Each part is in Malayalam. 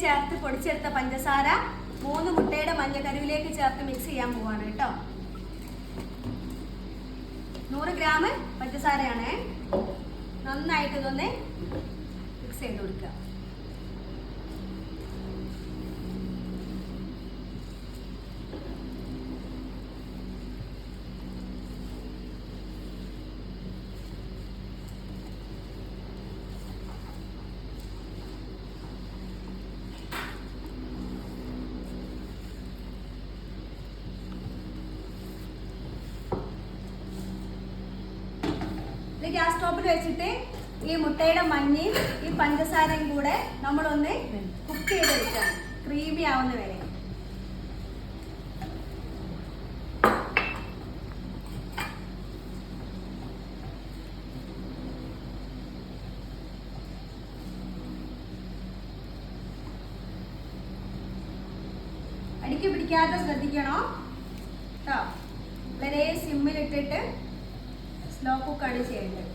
ചേർത്ത് പൊടിച്ചെടുത്ത പഞ്ചസാര 3 മുട്ടയുടെ മഞ്ഞക്കരുവിലേക്ക് ചേർത്ത് മിക്സ് ചെയ്യാൻ പോവാണ് കേട്ടോ. 100 ഗ്രാം പഞ്ചസാരയാണ്. നന്നായിട്ട് ഇതൊന്ന് മിക്സ് ചെയ്ത് കൊടുക്കുക. ഗ്യാസ് സ്റ്റോപ്പിൽ വെച്ചിട്ട് ഈ മുട്ടയുടെ മഞ്ഞയും ഈ പഞ്ചസാരയും കൂടെ നമ്മളൊന്ന് കുക്ക് ചെയ്തെടുക്കാം, ക്രീമി ആവുന്ന വരെ. അടിക്ക് പിടിക്കാതെ ശ്രദ്ധിക്കണോ കേട്ടോ. വളരെ സിമ്മിലിട്ടിട്ട് സ്ലോ കുക്കാണ് ചെയ്യേണ്ടത്.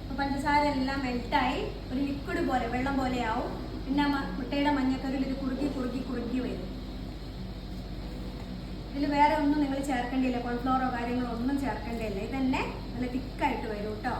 അപ്പോൾ പഞ്ചസാര എല്ലാം മെൽട്ടായി ഒരു ലിക്വിഡ് പോലെ വെള്ളം പോലെ ആവും. പിന്നെ മുട്ടയുടെ മഞ്ഞക്കറിയിൽ ഇത് കുറുകി കുറുകി കുറുകി വരും. ഇതിൽ വേറെ ഒന്നും നിങ്ങൾ ചേർക്കേണ്ടിയില്ല, കോൺഫ്ലോറോ കാര്യങ്ങളോ ഒന്നും ചേർക്കേണ്ടിയില്ല. ഇത് തന്നെ നല്ല തിക്കായിട്ട് വരും കേട്ടോ.